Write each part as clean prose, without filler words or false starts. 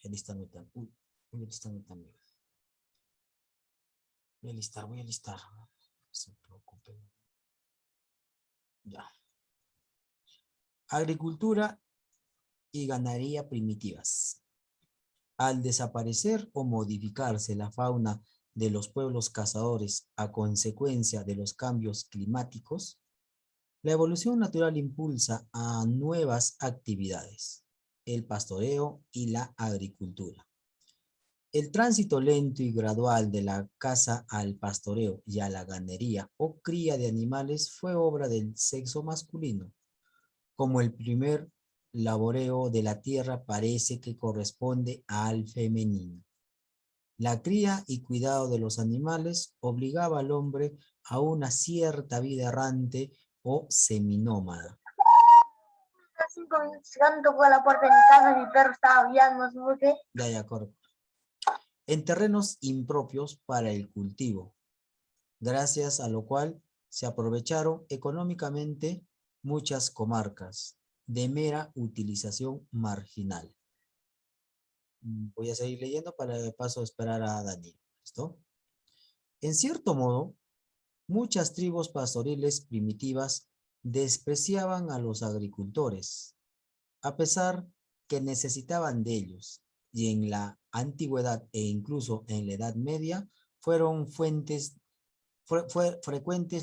Voy a alistarme también. Voy a alistarme también. Voy a alistar. No se preocupen. Ya. Agricultura y ganadería primitivas. Al desaparecer o modificarse la fauna de los pueblos cazadores a consecuencia de los cambios climáticos, la evolución natural impulsa a nuevas actividades, el pastoreo y la agricultura. El tránsito lento y gradual de la caza al pastoreo y a la ganadería o cría de animales fue obra del sexo masculino, como el primer laboreo de la tierra parece que corresponde al femenino. La cría y cuidado de los animales obligaba al hombre a una cierta vida errante o seminómada. 5 minutos llegando, tocó a la puerta de mi casa, mi perro estaba aullando, no sé por qué. Ya, correcto. En terrenos impropios para el cultivo, gracias a lo cual se aprovecharon económicamente muchas comarcas de mera utilización marginal. Voy a seguir leyendo para de paso esperar a Daniel. ¿Listo? En cierto modo, muchas tribus pastoriles primitivas despreciaban a los agricultores, a pesar que necesitaban de ellos, y en la antigüedad e incluso en la Edad Media fueron frecuentes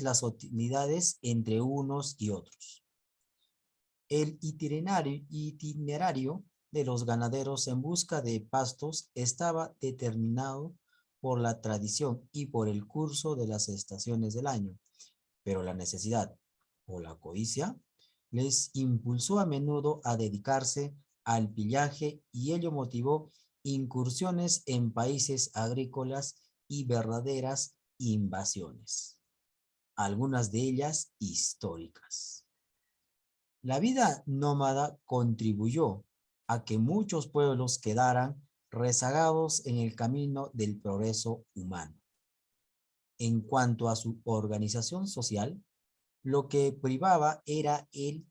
las hostilidades entre unos y otros. El itinerario de los ganaderos en busca de pastos estaba determinado por la tradición y por el curso de las estaciones del año, pero la necesidad o la codicia les impulsó a menudo a dedicarse al pillaje y ello motivó incursiones en países agrícolas y verdaderas invasiones, algunas de ellas históricas. La vida nómada contribuyó a que muchos pueblos quedaran rezagados en el camino del progreso humano. En cuanto a su organización social, lo que privaba era el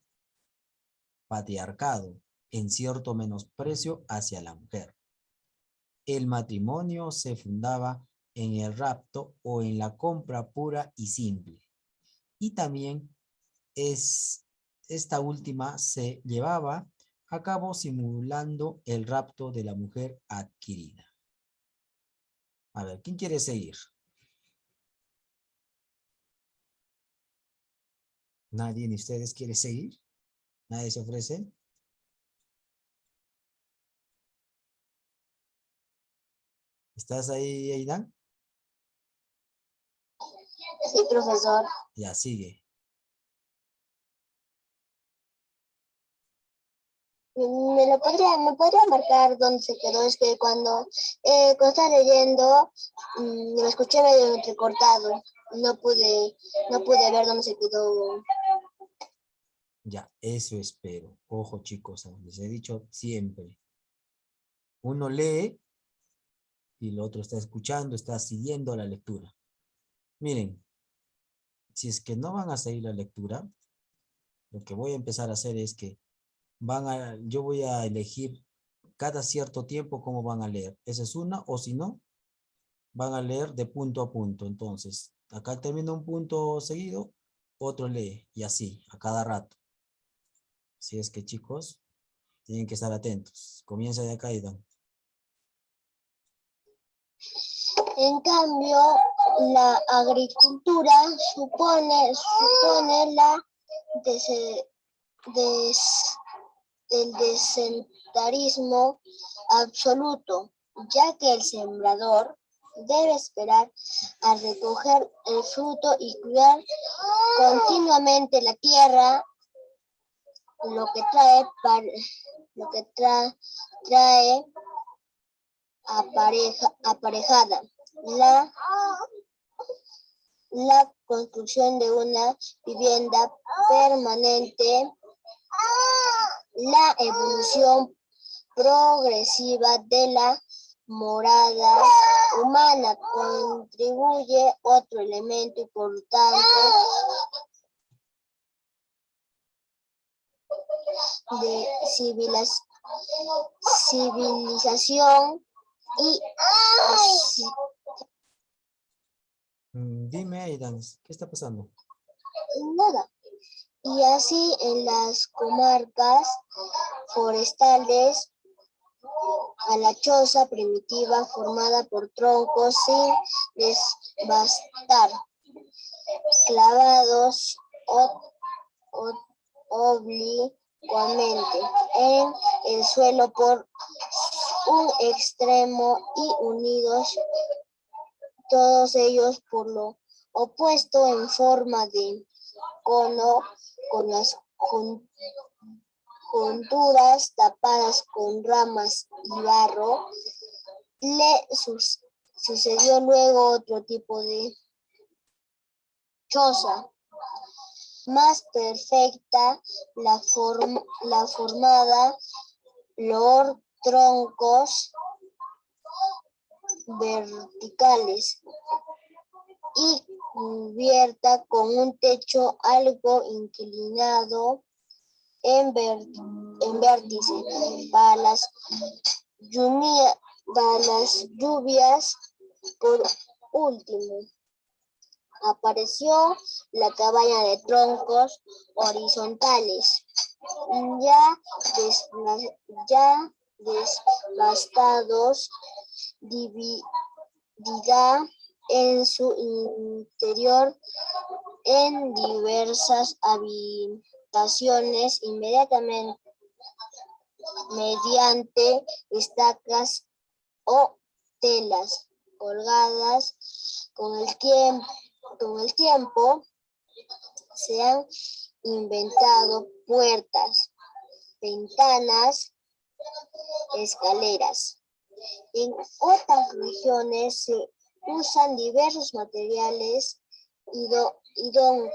patriarcado, en cierto menosprecio hacia la mujer. El matrimonio se fundaba en el rapto o en la compra pura y simple. Y también esta última se llevaba a cabo simulando el rapto de la mujer adquirida. A ver, ¿quién quiere seguir? ¿Nadie de ustedes quiere seguir? ¿Nadie se ofrece? ¿Estás ahí, Aidan? Sí, profesor. Ya, sigue. ¿Me podría marcar dónde se quedó? Es que cuando estaba leyendo, lo escuché medio entrecortado. No pude ver dónde se quedó. Ya, eso espero. Ojo, chicos, les he dicho siempre. Uno lee y el otro está escuchando, está siguiendo la lectura. Miren, si es que no van a seguir la lectura, lo que voy a empezar a hacer es que yo voy a elegir cada cierto tiempo cómo van a leer. Esa es una, o si no, van a leer de punto a punto. Entonces, acá termina un punto seguido, otro lee, y así, a cada rato. Así es que, chicos, tienen que estar atentos. Comienza de acá, Aidan. En cambio, la agricultura supone el desentarismo absoluto, ya que el sembrador debe esperar a recoger el fruto y cuidar continuamente la tierra, lo que trae aparejada la construcción de una vivienda permanente, la evolución progresiva de la morada humana contribuye otro elemento importante de civilización y Dime, Aidan, ¿qué está pasando? nada. Y así en las comarcas forestales a la choza primitiva formada por troncos sin desbastar, clavados oblicuamente en el suelo por un extremo y unidos todos ellos por lo opuesto en forma de cono con las junturas tapadas con ramas y barro. Le sucedió luego otro tipo de choza, más perfecta, la formada por troncos verticales y cubierta con un techo algo inclinado en vértice para las lluvias. Por último, apareció la cabaña de troncos horizontales, ya desgastados, dividida en su interior en diversas habitaciones inmediatamente mediante estacas o telas colgadas. Con el tiempo se han inventado puertas, ventanas, escaleras. En otras regiones se usan diversos materiales idóneos,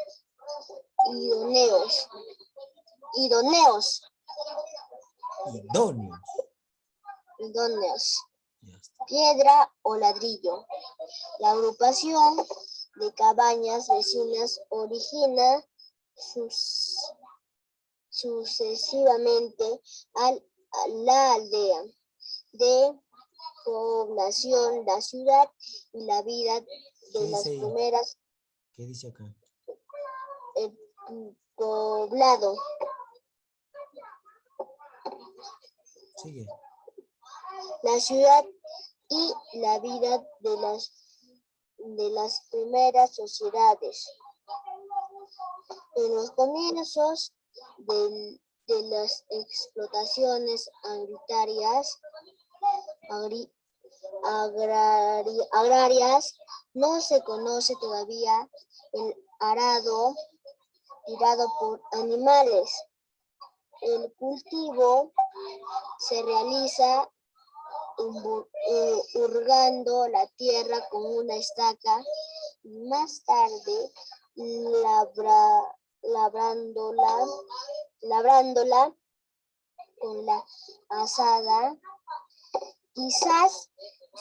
idóneos, Ya está. piedra o ladrillo. La agrupación de cabañas vecinas origina sucesivamente a la aldea de población, la ciudad y la vida ¿Qué de las dice ahí? primeras, ¿Qué dice acá? el poblado. Sigue. La ciudad y la vida de las primeras sociedades. En los comienzos de las explotaciones agrarias no se conoce todavía el arado tirado por animales. El cultivo se realiza hurgando la tierra con una estaca y más tarde labrándola con la azada. Quizás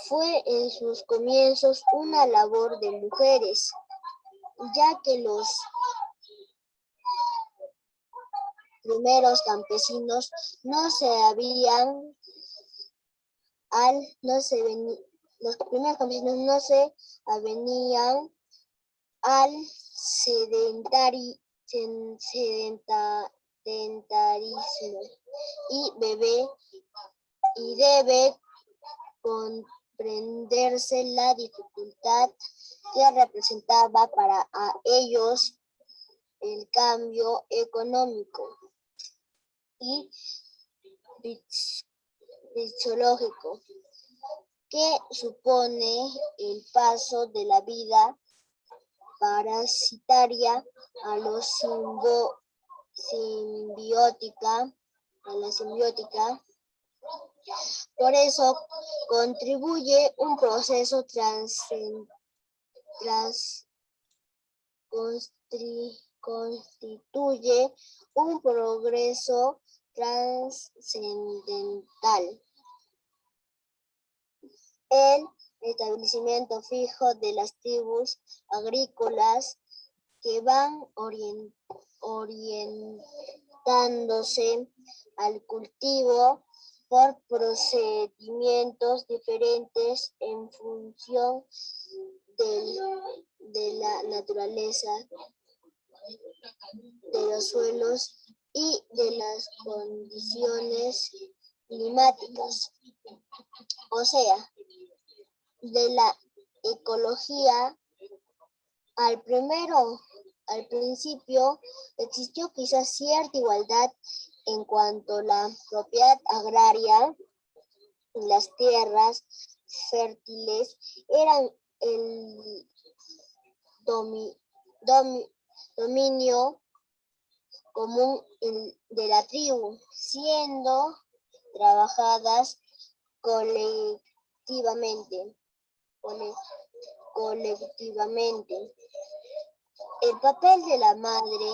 fue en sus comienzos una labor de mujeres, ya que los primeros campesinos los primeros campesinos no se avenían al sedentarismo y debe comprenderse la dificultad que representaba para ellos el cambio económico y fisiológico que supone el paso de la vida parasitaria a la simbiótica. Por eso contribuye un proceso constituye un progreso trascendental. El establecimiento fijo de las tribus agrícolas que van orientándose al cultivo por procedimientos diferentes en función de la naturaleza de los suelos y de las condiciones climáticas, o sea, de la ecología. Al principio existió quizás cierta igualdad en cuanto a la propiedad agraria. Las tierras fértiles eran el dominio común de la tribu, siendo trabajadas colectivamente. El papel de la madre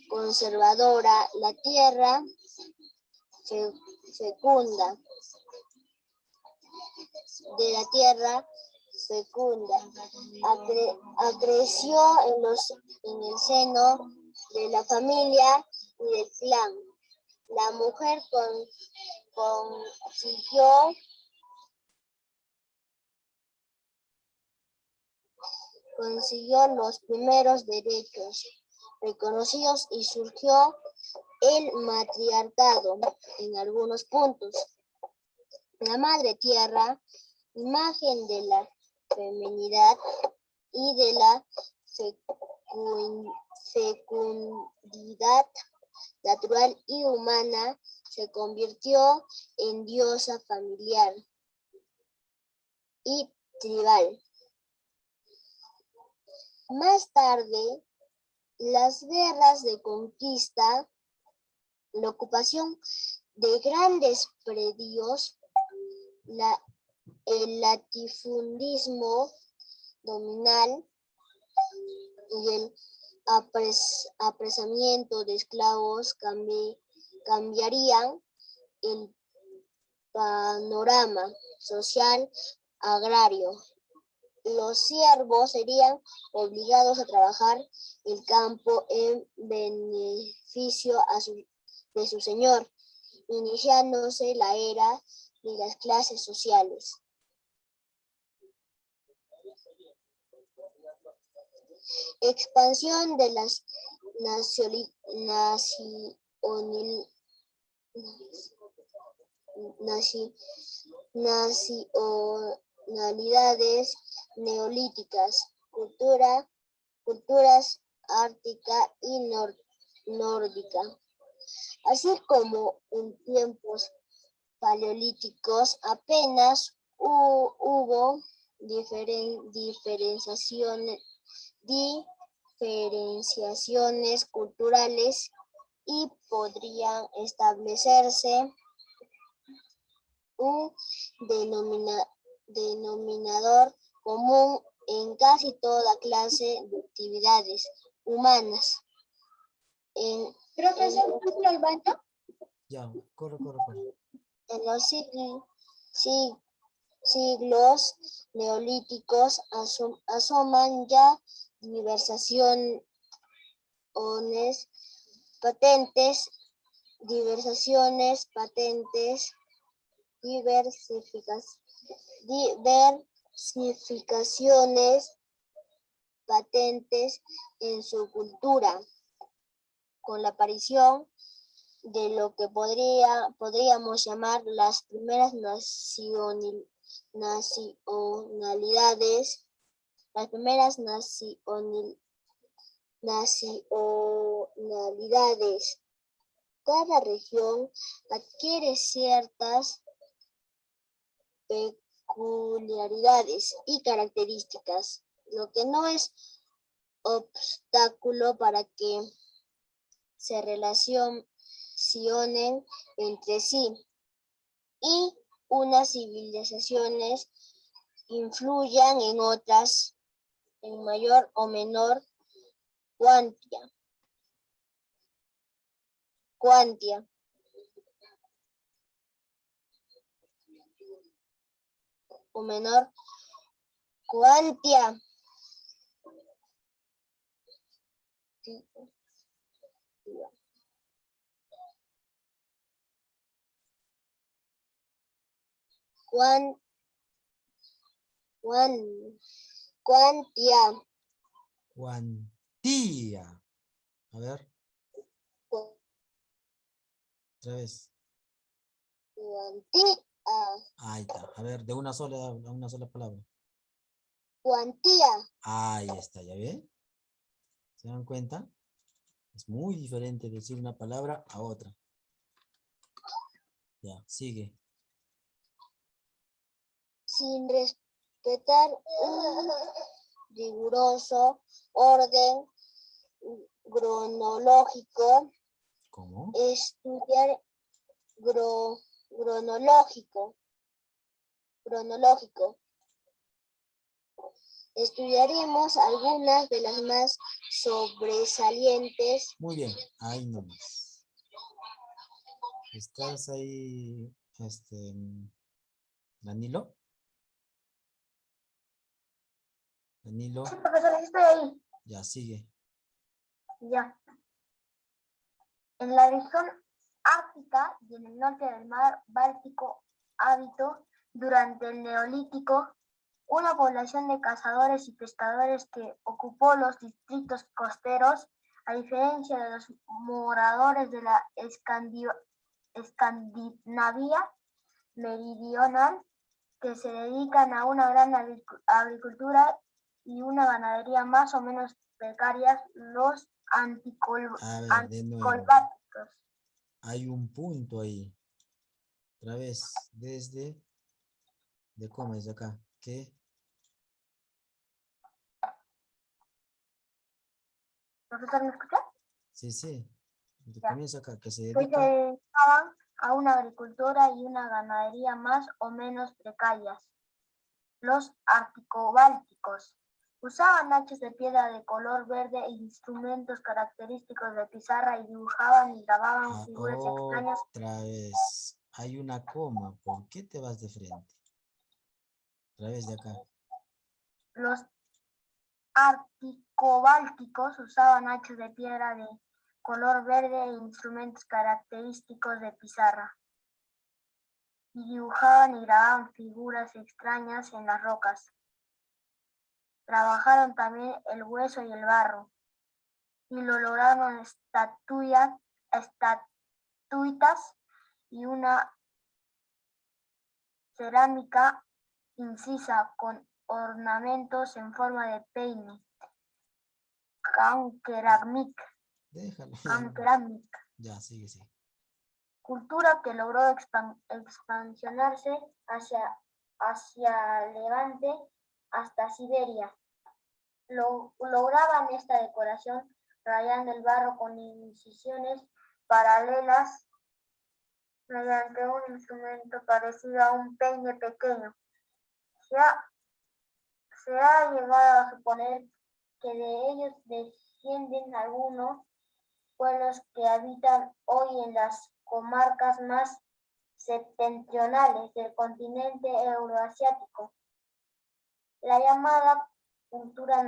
conservadora, la tierra fecunda, creció en el seno de la familia y del clan. La mujer consiguió los primeros derechos reconocidos y surgió el matriarcado en algunos puntos. La madre tierra, imagen de la feminidad y de la fecundidad natural y humana, se convirtió en diosa familiar y tribal. Más tarde, las guerras de conquista, la ocupación de grandes predios, el latifundismo dominal y el apresamiento de esclavos cambiarían el panorama social agrario. Los siervos serían obligados a trabajar el campo en beneficio de su señor, iniciándose la era de las clases sociales. Expansión de las nacionalidades neolíticas, culturas ártica y nórdica, así como en tiempos paleolíticos apenas hubo diferenciaciones culturales y podrían establecerse un denominador común en casi toda clase de actividades humanas. Profesor, ¿puedo al baño? Ya, corre. En los siglos neolíticos asoman ya diversificaciones patentes en su cultura, con la aparición de lo que podríamos llamar las primeras nacionalidades. Cada región adquiere ciertas peculiaridades y características, lo que no es obstáculo para que se relacionen entre sí y unas civilizaciones influyan en otras en mayor o menor cuantia. O menor cuantia. Cuan, cuan, cuantia. Cuantía. A ver, otra vez. Cuantía. Ahí está. A ver, de una sola palabra. Cuantía. Ahí está, ¿ya ven? ¿Se dan cuenta? Es muy diferente decir una palabra a otra. Ya, sigue. Sin respetar un riguroso orden cronológico, ¿Cómo? estudiar cronológico. Estudiaremos algunas de las más sobresalientes. Muy bien, ahí nomás. ¿Estás ahí, Danilo? Danilo, Sí, profesor, estoy ahí. ya sigue. Ya. En la región ártica y en el norte del mar Báltico habitó durante el Neolítico una población de cazadores y pescadores que ocupó los distritos costeros, a diferencia de los moradores de la Escandinavia meridional, que se dedican a una gran agricultura y una ganadería más o menos precarias, los A ver, de nuevo. anticolváticos. Hay un punto ahí. Otra vez, desde... ¿De cómo es acá? ¿Qué? ¿Profesor, me escucha? Sí. Ya. Comienza acá, que se Que se dedica... dedicaban a una agricultura y una ganadería más o menos precarias. Los articobálticos usaban hachas de piedra de color verde e instrumentos característicos de pizarra y dibujaban y grababan figuras extrañas. Otra vez. Hay una coma. ¿Por qué te vas de frente? Otra vez de acá. Los articobálticos usaban hachas de piedra de color verde e instrumentos característicos de pizarra y dibujaban y grababan figuras extrañas en las rocas. Trabajaron también el hueso y el barro y lo lograron estatuitas y una cerámica incisa con ornamentos en forma de peine. Déjalo. Ya, sigue. Cultura que logró expansionarse hacia Levante hasta Siberia. Lograban esta decoración rayando el barro con incisiones paralelas mediante un instrumento parecido a un peine pequeño. Se ha llegado a suponer que de ellos descienden algunos pueblos que habitan hoy en las comarcas más septentrionales del continente euroasiático. La llamada cultura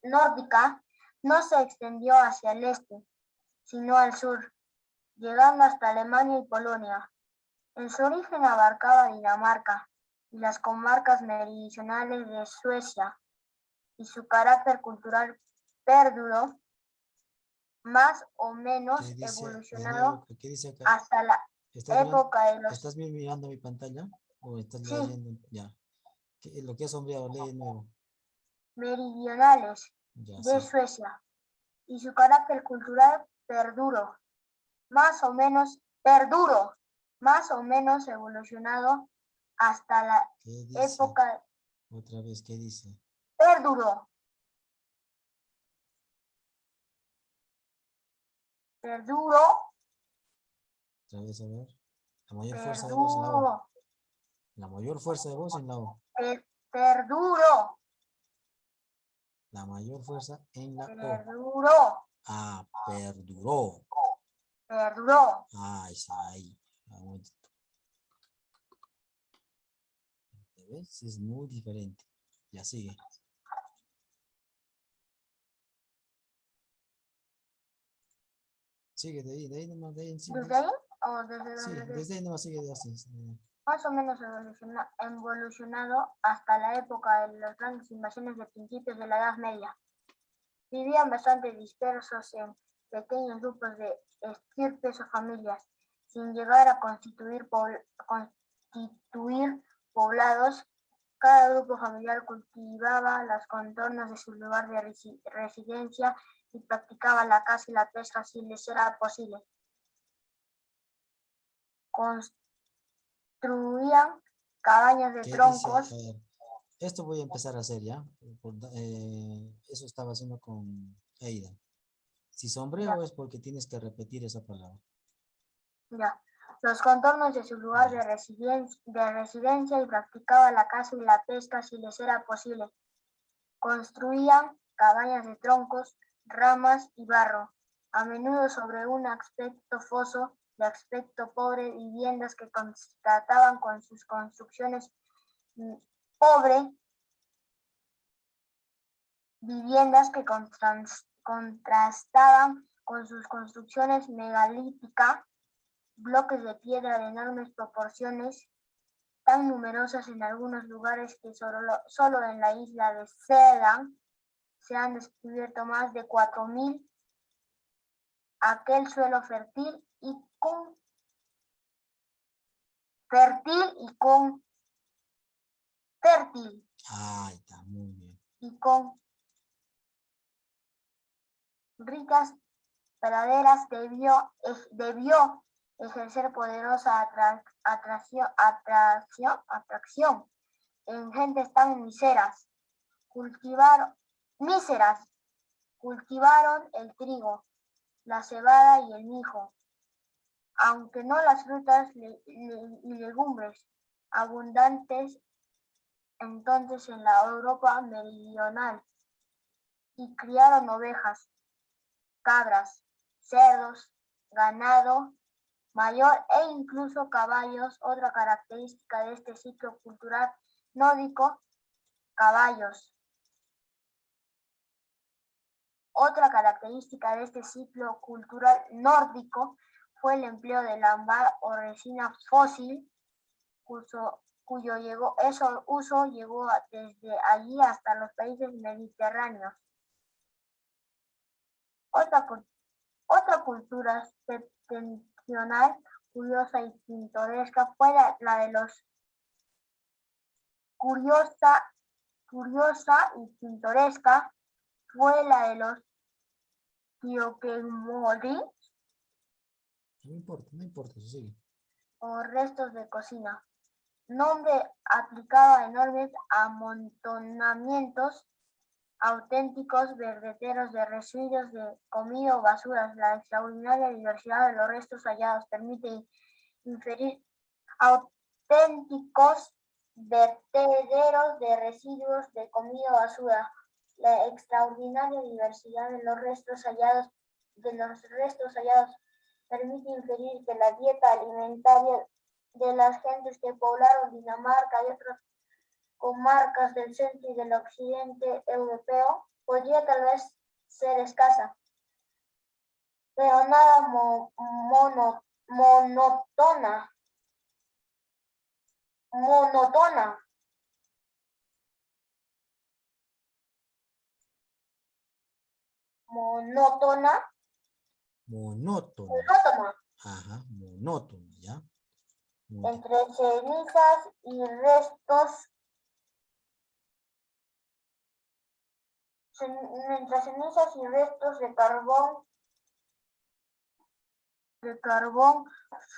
nórdica no se extendió hacia el este, sino al sur, llegando hasta Alemania y Polonia. En su origen abarcaba Dinamarca y las comarcas meridionales de Suecia, y su carácter cultural perduró más o menos evolucionado ¿Qué dice acá? hasta la época de los... ¿Estás mirando mi pantalla? ¿O estás Sí, leyendo? Ya. Lo que has sombreado, lee de nuevo. meridionales Ya, de sí. Suecia, y su carácter cultural perduró, más o menos evolucionado hasta la ¿Qué dice? época... Otra vez, ¿qué dice? Perduró. Otra vez, a ver. La mayor fuerza de voz en la O. La mayor fuerza de voz en la O. Perduró. La mayor fuerza en la O. Perduró. Ah, perduró. Perduró. Ah, está ahí. ¿Ves? Es muy diferente. Ya sigue. Sigue de ahí nomás, de ahí, sí, ¿Desde ahí o desde sí, donde desde ahí nomás sigue de así. más o menos evolucionado hasta la época de las grandes invasiones de principios de la Edad Media? Vivían bastante dispersos en pequeños grupos de estirpes o familias, sin llegar a constituir poblados. Cada grupo familiar cultivaba los contornos de su lugar de residencia y practicaba la caza y la pesca si les era posible. Construían cabañas de ¿Qué dice? A troncos. ver, esto voy a empezar a hacer ya. Eso estaba haciendo con Eida. Si sombreo Ya, es porque tienes que repetir esa palabra. ya. Los contornos de su lugar Ya de está. residencia y practicaba la caza y la pesca si les era posible. Construían cabañas de troncos, ramas y barro, a menudo sobre un aspecto foso, de aspecto pobre, viviendas que constataban con sus construcciones pobre, viviendas que contrastaban con sus construcciones megalíticas, bloques de piedra de enormes proporciones, tan numerosas en algunos lugares que solo en la isla de Ceylon se han descubierto más de 4.000. Aquel suelo fértil y con fértil Ahí está, muy bien. y con ricas praderas debió ejercer poderosa atracción en gentes tan míseras. Cultivaron el trigo, la cebada y el mijo, aunque no las frutas y legumbres abundantes entonces en la Europa meridional, y criaron ovejas, cabras, cerdos, ganado mayor e incluso caballos. Otra característica de este ciclo cultural nórdico, caballos. Otra característica de este ciclo cultural nórdico fue el empleo del ámbar o resina fósil, cuyo uso llegó desde allí hasta los países mediterráneos. Otra cultura septentrional curiosa y pintoresca fue la de los curiosa y pintoresca fue la de los Kyokeimori No importa, eso sigue. o restos de cocina, nombre aplicado a enormes amontonamientos auténticos vertederos de residuos de comida o basuras. La extraordinaria diversidad de los restos hallados permite inferir auténticos vertederos de residuos de comida o basura. La extraordinaria diversidad de los restos hallados permite inferir que la dieta alimentaria de las gentes que poblaron Dinamarca y otras comarcas del centro y del occidente europeo podría tal vez ser escasa, pero nada monótona. Monótona. Monótona. Monótona. Ajá, monótona, ¿ya? Muy bien. Entre cenizas y restos, de carbón,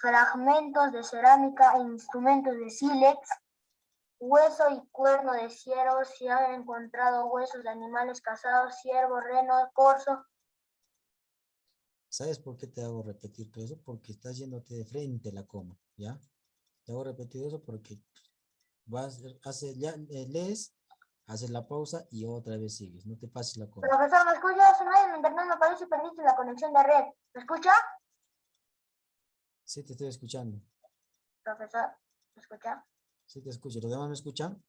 fragmentos de cerámica e instrumentos de sílex, hueso y cuerno de ciervo. Se han encontrado huesos de animales cazados, ciervo, reno, corzo. ¿Sabes por qué te hago repetir todo eso? Porque estás yéndote de frente la coma, ¿ya? Te hago repetir eso porque lees, haces la pausa y otra vez sigues. No te pases la coma. Profesor, ¿me escucha? Sonado en internet me parece permite la conexión de red. ¿Me escucha? Sí, te estoy escuchando. Profesor, ¿me escucha? Sí, te escucho. ¿Los demás me escuchan?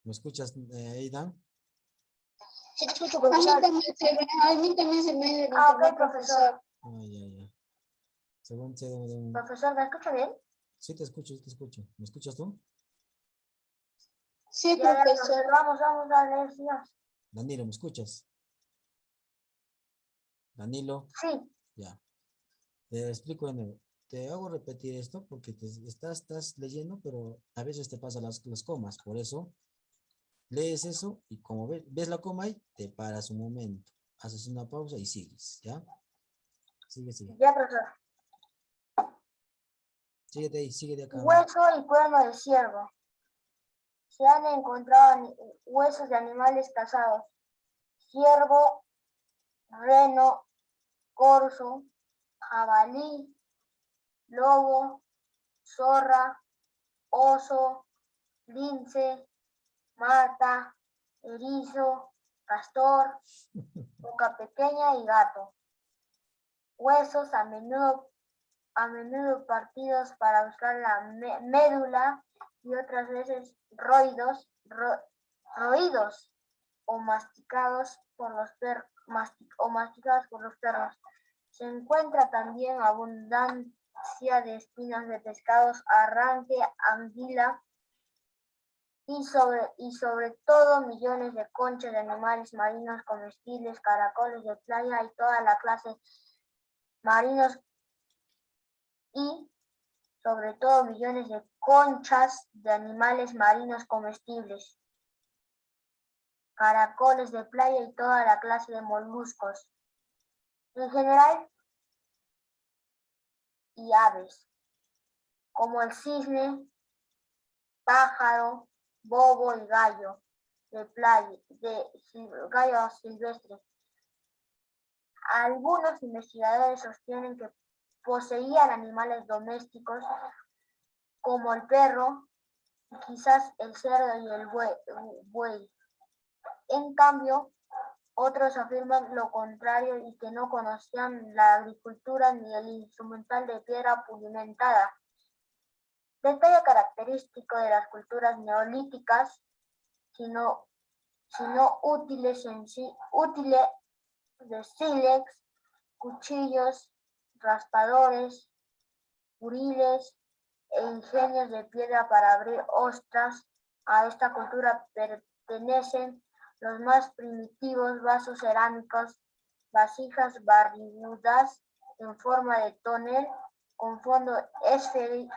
¿Me escuchas, Aidan? Sí te escucho, profesor. A mí también se me ok, profesor. Ya. Según, Profesor, ¿me escucha bien? Sí, te escucho. ¿Me escuchas tú? Sí, profesor. Vamos a leer, señor. Danilo, ¿me escuchas? Danilo. Sí. Ya. Te explico de nuevo. Te hago repetir esto porque estás leyendo, pero a veces te pasan las comas. Por eso, lees eso y como ves la coma ahí, te paras un momento. Haces una pausa y sigues, ¿ya? Sigue. Ya, profesor. Síguete ahí, sigue de acá. Hueso y cuerno de ciervo. Se han encontrado huesos de animales cazados. Ciervo, reno, corzo, jabalí, lobo, zorra, oso, lince, marta, erizo, castor, boca pequeña y gato. Huesos a menudo partidos para buscar la médula y otras veces roídos o masticados por los perros. Se encuentra también abundancia de espinas de pescados, arranque, anguila y sobre todo millones de conchas de animales marinos comestibles, caracoles de playa y toda la clase marinos y sobre todo millones de conchas de animales marinos comestibles, caracoles de playa y toda la clase de moluscos. En general, y aves, como el cisne, pájaro, bobo y gallo de playa, gallo silvestre. Algunos investigadores sostienen que poseían animales domésticos como el perro, y quizás el cerdo y el buey. En cambio, otros afirman lo contrario y que no conocían la agricultura ni el instrumental de piedra pulimentada. Detalle característico de las culturas neolíticas, sino útiles de sílex, cuchillos, raspadores, buriles e ingenios de piedra para abrir ostras. A esta cultura pertenecen los más primitivos vasos cerámicos, vasijas barrigudas en forma de tonel con fondo esférico,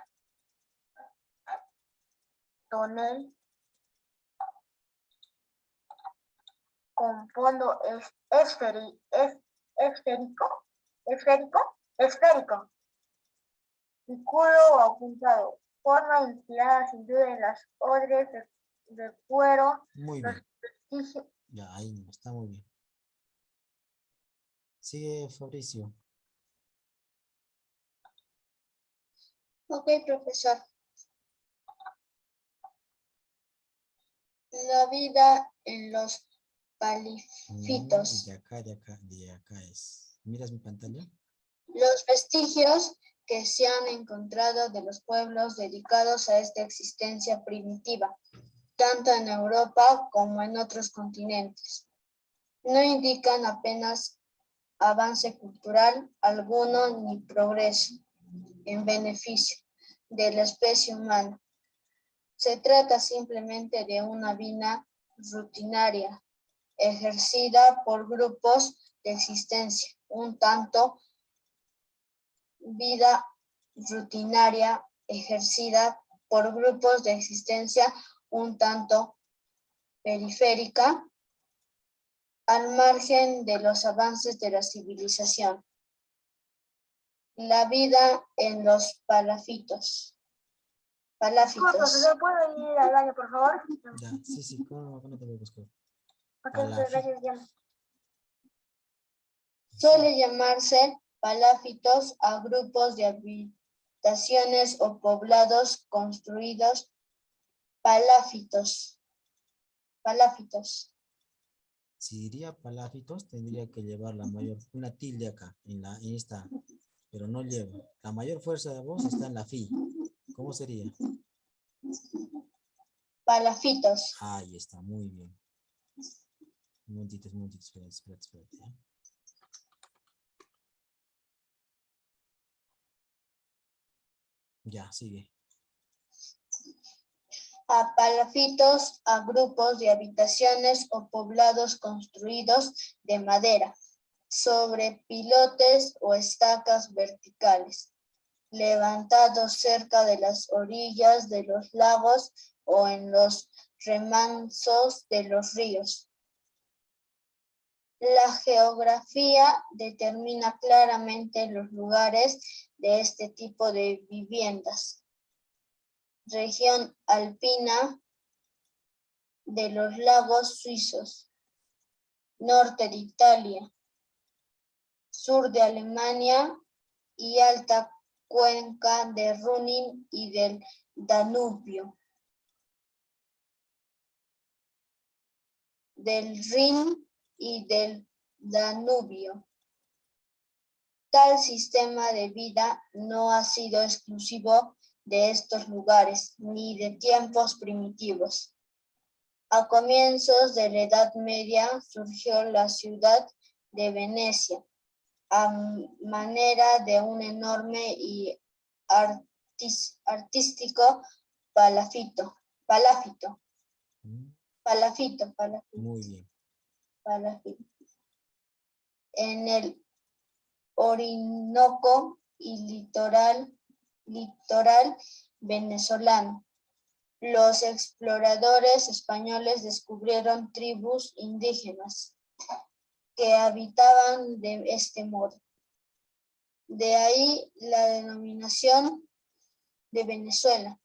esférico, picudo o apuntado, forma inspirada sin duda en las odres de cuero. Muy bien. Ya, ahí está muy bien. Sigue, Fabricio. Ok, profesor. La vida en los palifitos. De acá es. ¿Miras mi pantalla? Los vestigios que se han encontrado de los pueblos dedicados a esta existencia primitiva, tanto en Europa como en otros continentes, no indican apenas avance cultural alguno ni progreso en beneficio de la especie humana. Se trata simplemente de una vida rutinaria ejercida por grupos de existencia, un tanto vida rutinaria ejercida por grupos de existencia un tanto periférica al margen de los avances de la civilización. La vida en los palafitos. ¿Puedo ir al baño, por favor? Ya, sí, ¿cómo no te voy a buscar? Ok, muchas gracias, Diana. Suele llamarse palafitos a grupos de habitaciones o poblados construidos palafitos. Si diría palafitos, tendría que llevar una tilde acá, en esta, pero no lleva. La mayor fuerza de voz está en la fi. ¿Cómo sería? Palafitos. Ahí está, muy bien. Un momentito, espérate. Ya, sigue. A palafitos, a grupos de habitaciones o poblados construidos de madera, sobre pilotes o estacas verticales, levantados cerca de las orillas de los lagos o en los remansos de los ríos. La geografía determina claramente los lugares de este tipo de viviendas. Región alpina de los lagos suizos, norte de Italia, sur de Alemania y alta cuenca de Runin y del Danubio, del Rin y del Danubio. Tal sistema de vida no ha sido exclusivo de estos lugares ni de tiempos primitivos. A comienzos de la Edad Media surgió la ciudad de Venecia, a manera de un enorme y artístico palafito. Muy bien. Palafito. En el Orinoco y litoral venezolano. Los exploradores españoles descubrieron tribus indígenas que habitaban de este modo. De ahí la denominación de Venezuela,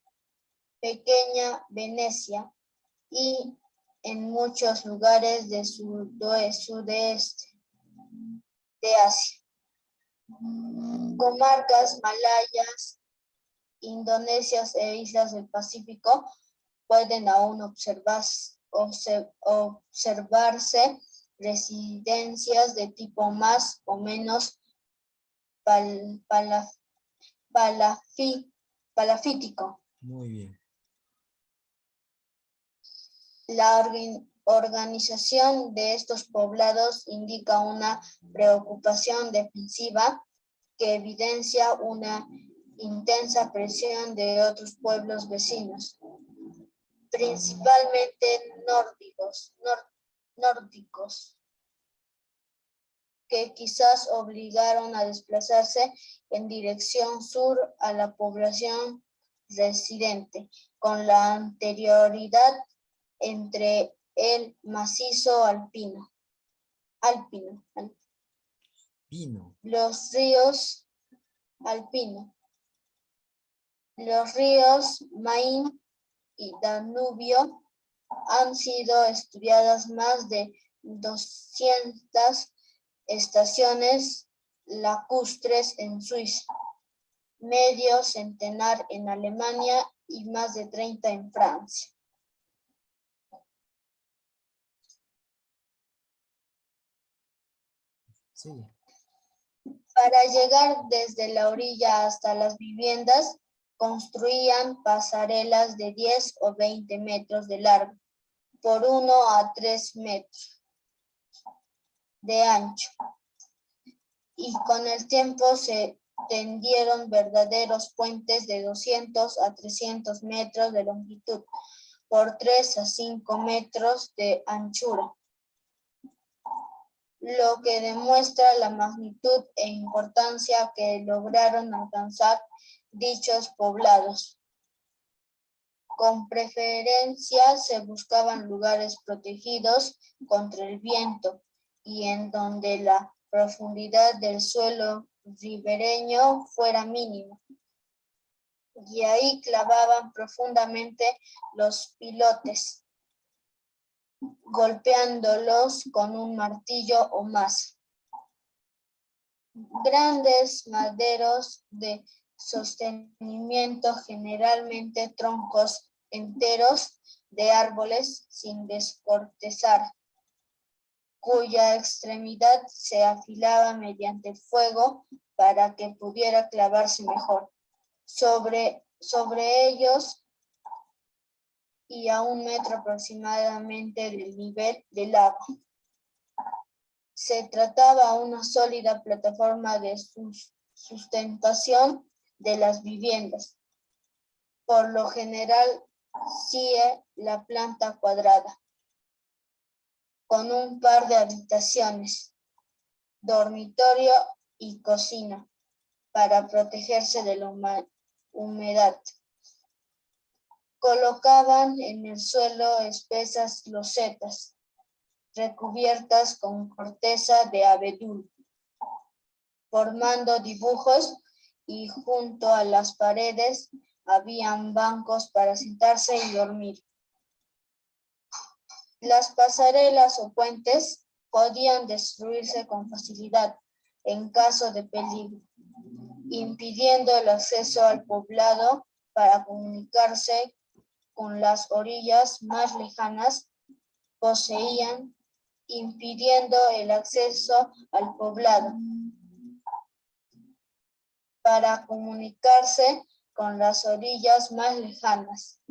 Pequeña Venecia, y en muchos lugares del sudeste de Asia. Comarcas malayas, indonesias e islas del Pacífico pueden aún observarse residencias de tipo más o menos palafítico. Muy bien. La organización de estos poblados indica una preocupación defensiva que evidencia una intensa presión de otros pueblos vecinos, principalmente nórdicos, que quizás obligaron a desplazarse en dirección sur a la población residente, con la anterioridad entre el macizo alpino. Los ríos Main y Danubio han sido estudiadas más de 200 estaciones lacustres en Suiza, medio centenar en Alemania y más de 30 en Francia. Sí. Para llegar desde la orilla hasta las viviendas, construían pasarelas de 10 o 20 metros de largo por 1 a 3 metros de ancho. Y con el tiempo se tendieron verdaderos puentes de 200 a 300 metros de longitud por 3 a 5 metros de anchura, lo que demuestra la magnitud e importancia que lograron alcanzar dichos poblados. Con preferencia se buscaban lugares protegidos contra el viento y en donde la profundidad del suelo ribereño fuera mínima. Y ahí clavaban profundamente los pilotes, golpeándolos con un martillo o más. Grandes maderos de sostenimiento, generalmente troncos enteros de árboles sin descortezar, cuya extremidad se afilaba mediante el fuego para que pudiera clavarse mejor. Sobre ellos y a 1 metro aproximadamente del nivel del agua. Se trataba una sólida plataforma de sustentación de las viviendas. Por lo general, sigue la planta cuadrada, con un par de habitaciones, dormitorio y cocina, para protegerse de la humedad. Colocaban en el suelo espesas losetas, recubiertas con corteza de abedul, formando dibujos, y junto a las paredes habían bancos para sentarse y dormir. Las pasarelas o puentes podían destruirse con facilidad en caso de peligro, impidiendo el acceso al poblado para comunicarse con las orillas más lejanas. Impidiendo el acceso al poblado para comunicarse con las orillas más lejanas.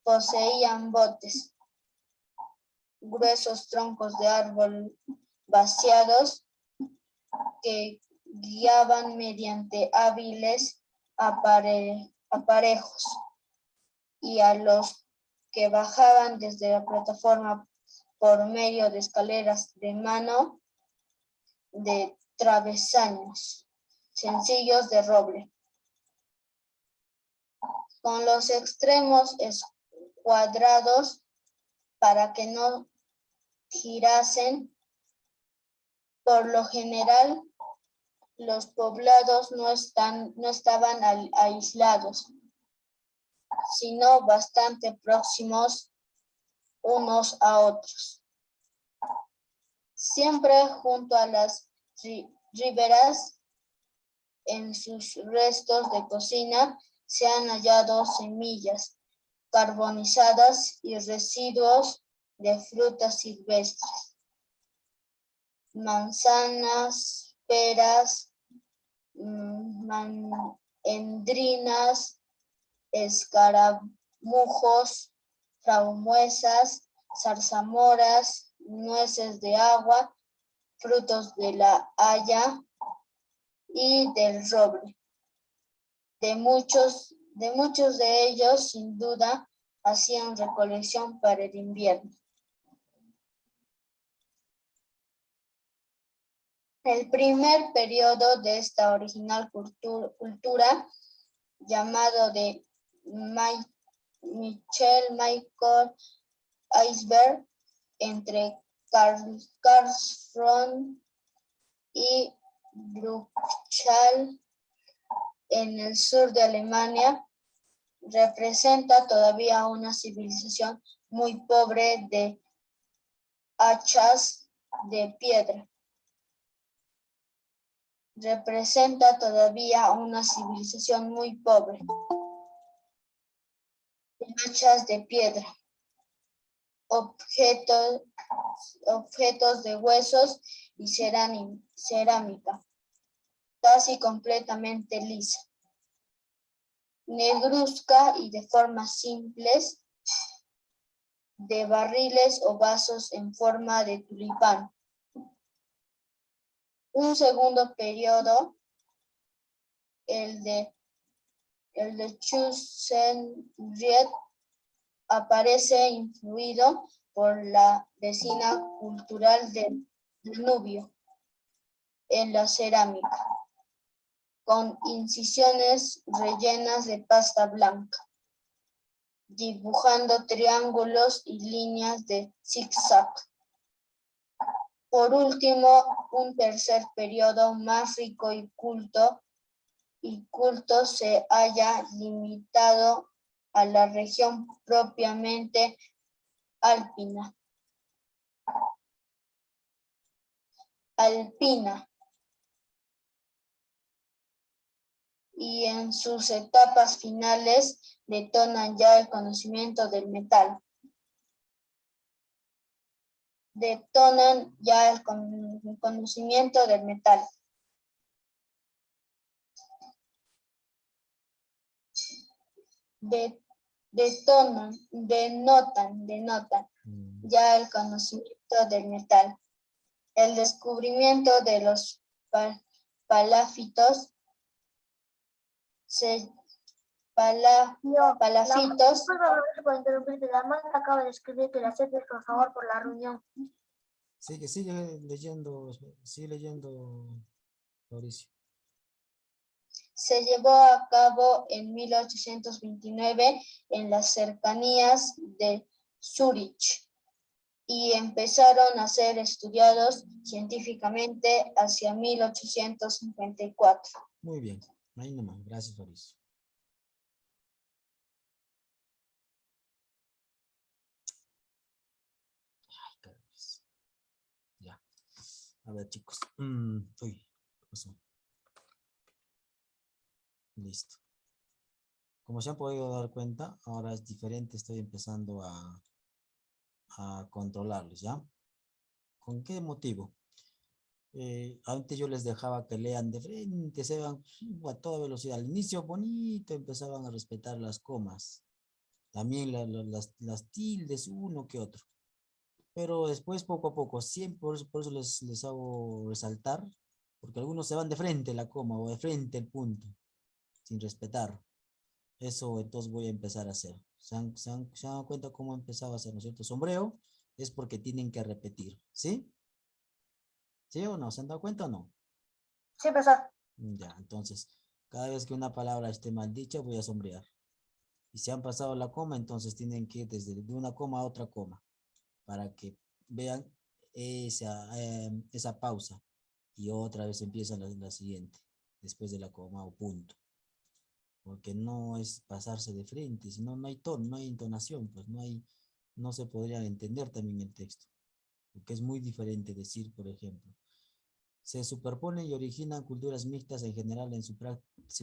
Poseían botes, gruesos troncos de árbol vaciados que guiaban mediante hábiles aparejos, y a los que bajaban desde la plataforma por medio de escaleras de mano de travesaños sencillos de roble, con los extremos cuadrados para que no girasen. Por lo general, los poblados no estaban aislados, sino bastante próximos unos a otros. Siempre junto a las riberas, en sus restos de cocina, se han hallado semillas carbonizadas y residuos de frutas silvestres, manzanas, peras, endrinas, escaramujos, frambuesas, zarzamoras, nueces de agua, frutos de la haya y del roble. De muchos de ellos, sin duda, hacían recolección para el invierno. El primer periodo de esta original cultura, llamado de Michael Iceberg, entre Karlsruhe y Bruchsal, en el sur de Alemania, representa todavía una civilización muy pobre de hachas de piedra. Representa todavía una civilización muy pobre de hachas de piedra, objetos de huesos y cerámica, casi completamente lisa, negruzca y de formas simples, de barriles o vasos en forma de tulipán. Un segundo periodo, el de Chusenried, aparece influido por la vecina cultural del Danubio en la cerámica, con incisiones rellenas de pasta blanca, dibujando triángulos y líneas de zigzag. Por último, un tercer periodo más rico y culto se haya limitado a la región propiamente alpina, y en sus etapas finales detonan ya el conocimiento del metal. Detonan ya el conocimiento del metal. Denotan ya el conocimiento del metal. el descubrimiento de los palafitos palafitos. Por interrumpirte, la Amanda acaba de escribir que le aceptes por favor por la reunión. Sigue leyendo, Mauricio. Se llevó a cabo en 1829 en las cercanías de Zúrich y empezaron a ser estudiados científicamente hacia 1854. Muy bien, ahí nomás, gracias Mauricio. Ay, carambas. Ya. A ver, chicos. Uy, ¿qué pasó? Listo. Como se han podido dar cuenta, ahora es diferente, estoy empezando a controlarlos, ¿ya? ¿Con qué motivo? Antes yo les dejaba que lean de frente, se van a toda velocidad. Al inicio bonito, empezaban a respetar las comas. También las tildes, uno que otro. Pero después, poco a poco, siempre, por eso les hago resaltar, porque algunos se van de frente la coma o de frente el punto, sin respetar. Eso entonces voy a empezar a hacer. ¿Se han dado cuenta cómo he empezado a hacer, ¿no es cierto? Sombreo es porque tienen que repetir, ¿sí? ¿Sí o no? ¿Se han dado cuenta o no? Sí, profesor. Ya, entonces, cada vez que una palabra esté mal dicha, voy a sombrear. Y si han pasado la coma, entonces tienen que ir desde de una coma a otra coma, para que vean esa pausa. Y otra vez empieza la siguiente, después de la coma o punto. Porque no es pasarse de frente, sino no hay tono, no hay entonación, pues no se podría entender también el texto. Porque es muy diferente decir, por ejemplo, se superponen y originan culturas mixtas en general en su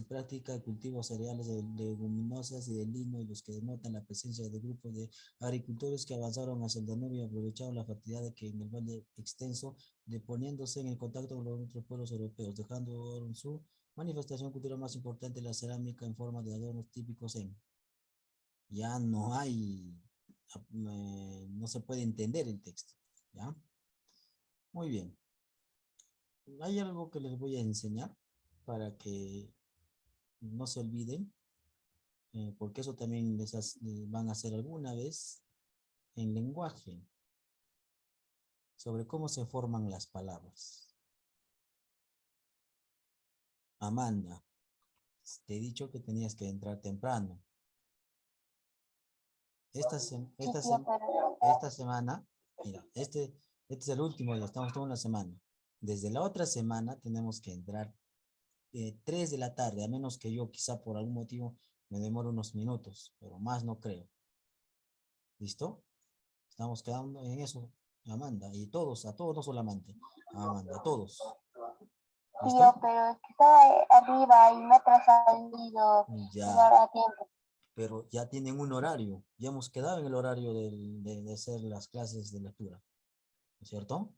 práctica de cultivos cereales, de leguminosas y de lino, y los que denotan la presencia de grupos de agricultores que avanzaron hacia el Danubio y aprovecharon la fertilidad que en el valle extenso, deponiéndose en el contacto con los otros pueblos europeos, dejando en su manifestación cultural más importante la cerámica en forma de adornos típicos en. Ya no hay, no se puede entender el texto, ¿ya? Muy bien. Hay algo que les voy a enseñar para que no se olviden, porque eso también van a hacer alguna vez en lenguaje, sobre cómo se forman las palabras. Amanda, te he dicho que tenías que entrar temprano. Esta semana, mira, este es el último día, estamos toda una semana. Desde la otra semana tenemos que entrar 3 de la tarde, a menos que yo quizá por algún motivo me demore unos minutos, pero más no creo. ¿Listo? Estamos quedando en eso, Amanda, y todos, a todos, no solamente, Amanda, a todos. ¿Listo? Tío, pero es que estaba arriba y me ha trascendido ya, a tiempo. pero ya tienen un horario, ya hemos quedado en el horario de hacer las clases de lectura, ¿no es cierto?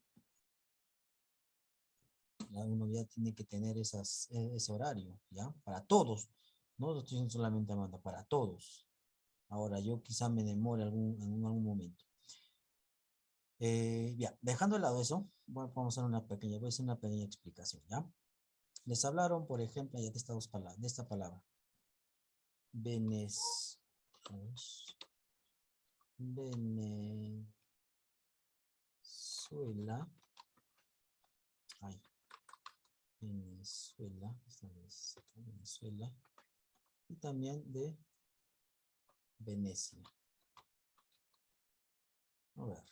Ya uno ya tiene que tener ese horario, ¿ya? Para todos, no lo estoy diciendo solamente Amanda, para todos. Ahora, yo quizá me demore en algún momento. Ya, dejando de lado eso, vamos a hacer una pequeña explicación, ¿ya? Les hablaron, por ejemplo, ya de esta palabra. Venezuela. Ay, Venezuela. Venezuela. Y también de Venecia. A ver.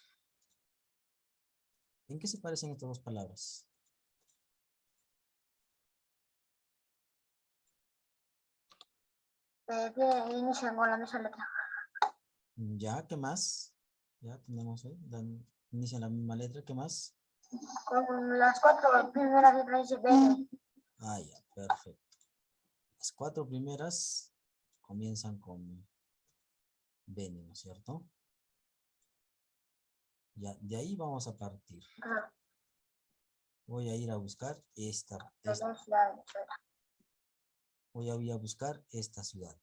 ¿En qué se parecen estas dos palabras? Inician con la misma letra. Ya, ¿qué más? Ya tenemos ahí. Inician la misma letra, ¿qué más? Con las 4 primeras letras dice B. Ah, ya, perfecto. Las 4 primeras comienzan con Bene, ¿no es cierto? Ya, de ahí vamos a partir. Voy a ir a buscar voy a ir a buscar esta ciudad.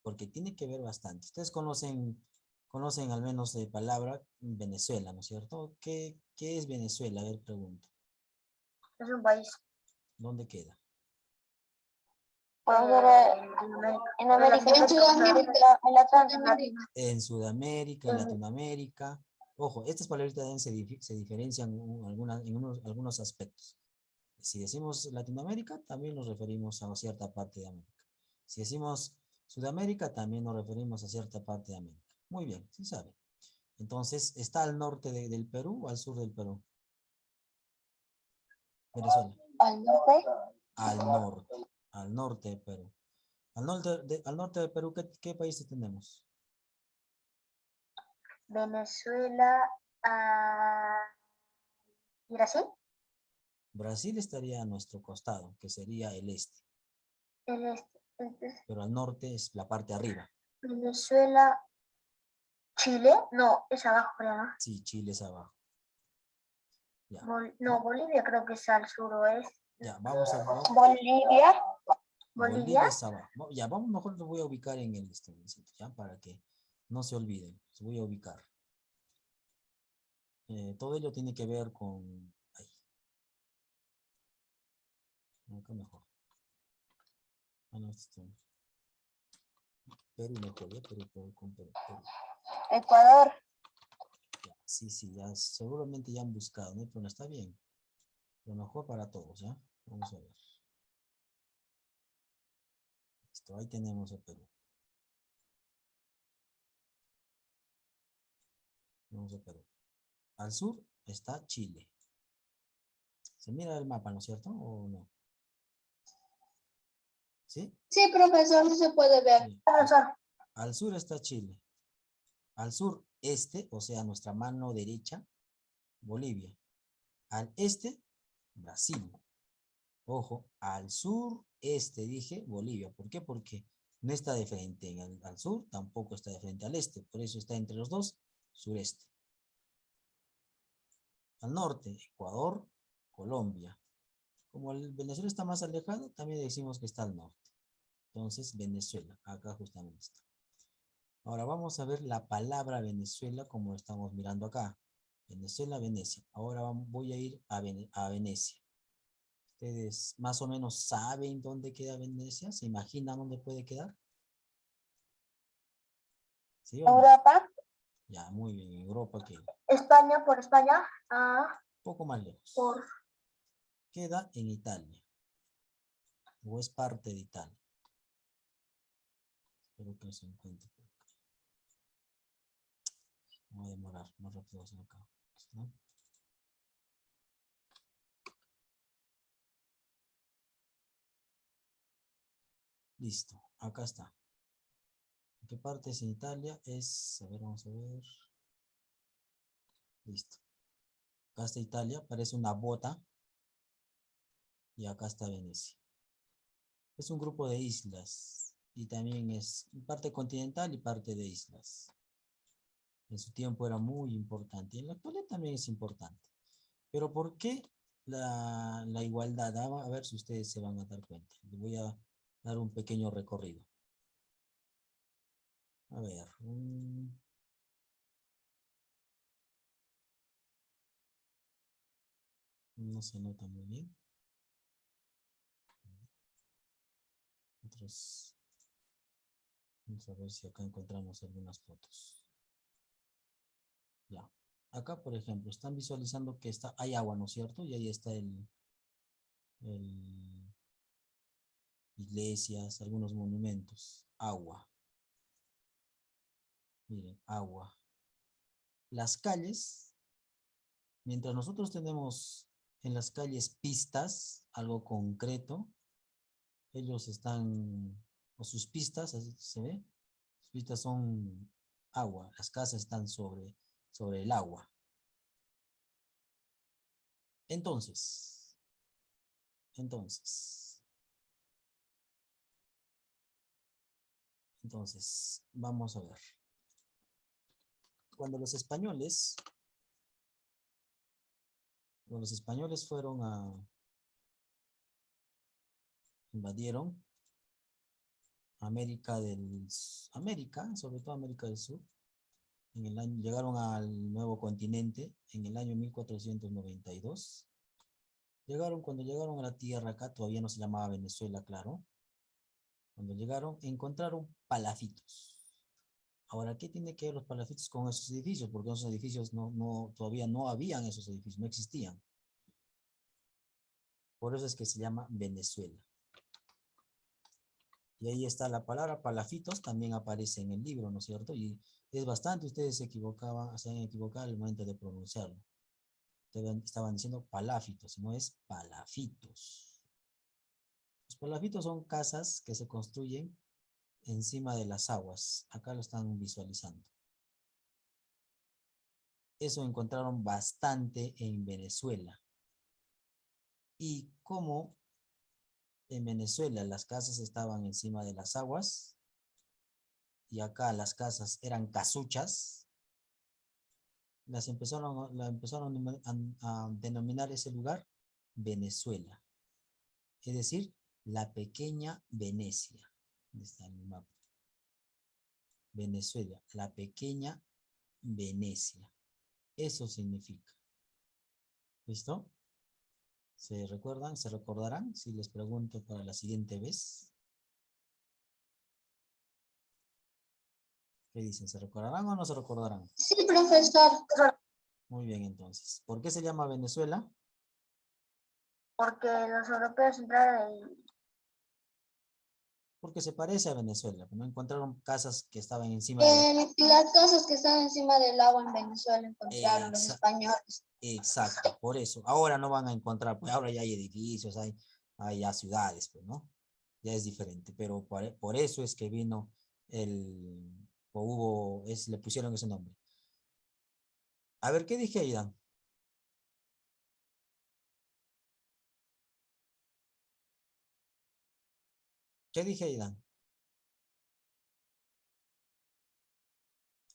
Porque tiene que ver bastante. Ustedes conocen Conocen al menos de palabra Venezuela, ¿no es cierto? ¿Qué es Venezuela? A ver, pregunto. Es un país. ¿Dónde queda? Puede ser en América, En Sudamérica. en Latinoamérica. En Sudamérica, en Latinoamérica. Ojo, estas palabritas también se diferencian en algunos aspectos. Si decimos Latinoamérica, también nos referimos a cierta parte de América. Si decimos Sudamérica, también nos referimos a cierta parte de América. Muy bien, sí sabe. Entonces, ¿está al norte del Perú o al sur del Perú? Venezuela. Al norte, Al norte de Perú. Al norte de Perú, ¿qué países tenemos? Venezuela, y Brasil. Brasil estaría a nuestro costado, que sería el este, El este, entonces, pero al norte es la parte de arriba. Venezuela, Chile, no, es abajo, creo, ¿no? Sí, Chile es abajo. Ya, No, Bolivia creo que es al suroeste. ya, vamos a... Bolivia, Bolivia, Bolivia es abajo. Ya, vamos, mejor lo voy a ubicar en el este, ya, para que no se olviden. Los voy a ubicar. Todo ello tiene que ver con... Ahí. Acá mejor. Ah, no, Perú mejor, ya, Perú, con Perú. Ecuador, Ya, sí, ya, seguramente ya han buscado, ¿no? Pero no está bien. Lo mejor para todos, ¿ya? Vamos a ver. Listo, ahí tenemos a Perú. Vamos a Perú. Al sur está Chile. ¿Se mira el mapa, no es cierto? ¿O no? ¿Sí? Sí, profesor, sí se puede ver. Bien. profesor, Al sur está Chile. Al sur este, o sea, nuestra mano derecha, Bolivia. Al este, Brasil. Ojo, al sur este dije Bolivia. ¿Por qué? Porque no está de frente al sur, tampoco está de frente al este. Por eso está entre los dos, sureste. Al norte, Ecuador, Colombia. Como el Venezuela está más alejado, también decimos que está al norte. Entonces, Venezuela, acá justamente está. Ahora vamos a ver la palabra Venezuela como estamos mirando acá. Venezuela, Venecia. Ahora voy a ir a Venecia. ¿Ustedes más o menos saben dónde queda Venecia? ¿Se imaginan dónde puede quedar? ¿Sí o no? Europa, Ya, muy bien. Europa queda. España, por España, Poco más lejos. por Queda en Italia. O es parte de Italia. Espero que se encuentre por acá. No va a demorar. Más rápido hacer acá. ¿No? Listo. Acá está. ¿En qué parte es en Italia? Es, a ver, vamos a ver. Listo. Acá está Italia, parece una bota. Y acá está Venecia. Es un grupo de islas. Y también es parte continental y parte de islas. En su tiempo era muy importante. Y en la actualidad también es importante. Pero ¿por qué la igualdad? A ver si ustedes se van a dar cuenta. Les voy a dar un pequeño recorrido. A ver. No se nota muy bien. Vamos a ver si acá encontramos algunas fotos. Ya. Acá, por ejemplo, están visualizando que hay agua, ¿no es cierto? Y ahí está el iglesias, algunos monumentos. Agua. Miren, agua. Las calles, mientras nosotros tenemos en las calles pistas, algo concreto, ellos están, o sus pistas, así se ve, sus pistas son agua, las casas están sobre el agua. Entonces, vamos a ver. Cuando los españoles fueron invadieron América, sobre todo América del Sur, llegaron al nuevo continente en el año 1492. Cuando llegaron a la tierra acá, todavía no se llamaba Venezuela, claro. Cuando llegaron, encontraron palafitos. Ahora, ¿qué tiene que ver los palafitos con esos edificios? Porque esos edificios todavía no habían esos edificios, no existían. Por eso es que se llama Venezuela. Y ahí está la palabra palafitos, también aparece en el libro, ¿no es cierto? Y es bastante, ustedes se han equivocado al momento de pronunciarlo. Estaban diciendo palafitos, no es palafitos. Los palafitos son casas que se construyen encima de las aguas. Acá lo están visualizando. Eso encontraron bastante en Venezuela. Y como en Venezuela las casas estaban encima de las aguas y acá las casas eran casuchas, empezaron a denominar ese lugar Venezuela. Es decir, la pequeña Venecia. ¿Dónde está el mapa? Venezuela, la pequeña Venecia. Eso significa. ¿Listo? ¿Se recuerdan? ¿Se recordarán? Si les pregunto para la siguiente vez. ¿Qué dicen? ¿Se recordarán o no se recordarán? Sí, profesor. Muy bien, entonces. ¿Por qué se llama Venezuela? Porque los europeos entraron y Porque se parece a Venezuela. No encontraron casas que estaban encima de la... Las casas que están encima del agua en Venezuela encontraron los Exa- españoles. Exacto, por eso. Ahora no van a encontrar, pues ahora ya hay edificios, hay ya ciudades, pues, ¿no? Ya es diferente, pero por eso es que vino le pusieron ese nombre. A ver, ¿qué dije, Aidan? ¿Qué dije, Aidan?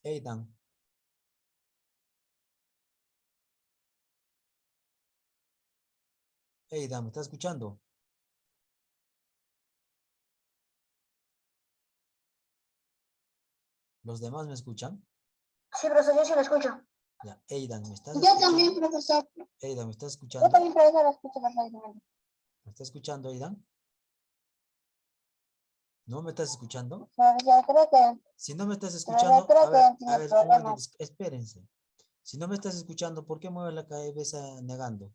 Aidan, Aidan, ¿me estás escuchando? ¿Los demás me escuchan? sí, profesor, yo sí lo escucho. Ya, Aidan, ¿me estás Yo escuchando? también, profesor. Aidan, ¿me estás Yo escuchando? también, profesor, lo escucho perfectamente. ¿Me estás escuchando, Aidan? ¿No me estás escuchando? Profesor, creo que, Si no me estás profesor, escuchando, creo que a tiene ver, un momentito, problemas. espérense. Si no me estás escuchando, ¿por qué mueves la cabeza negando?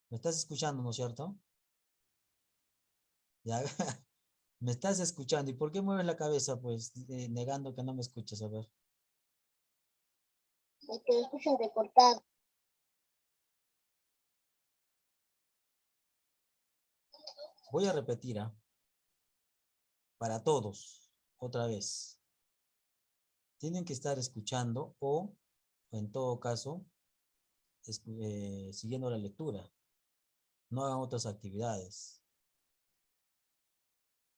¿Me estás escuchando, no es cierto? Ya, me estás escuchando. ¿Y por qué mueves la cabeza, pues, negando que no me escuchas? A ver. Es que lo escucho recortado. Voy a repetir, ¿ah? Para todos, otra vez. Tienen que estar escuchando o en todo caso, siguiendo la lectura. No hagan otras actividades.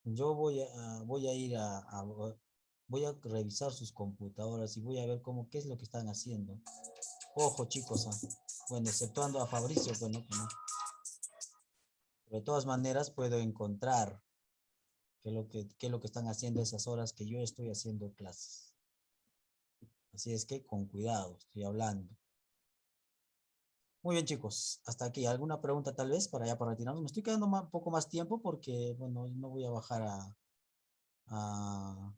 Yo voy a revisar sus computadoras y voy a ver qué es lo que están haciendo. Ojo, chicos, bueno, exceptuando a Fabricio, bueno, que no. Pero de todas maneras puedo encontrar qué es lo que están haciendo esas horas que yo estoy haciendo clases. Así es que con cuidado, estoy hablando. Muy bien, chicos, hasta aquí. ¿Alguna pregunta tal vez para retirarnos? Me estoy quedando un poco más tiempo porque, bueno, no voy a bajar a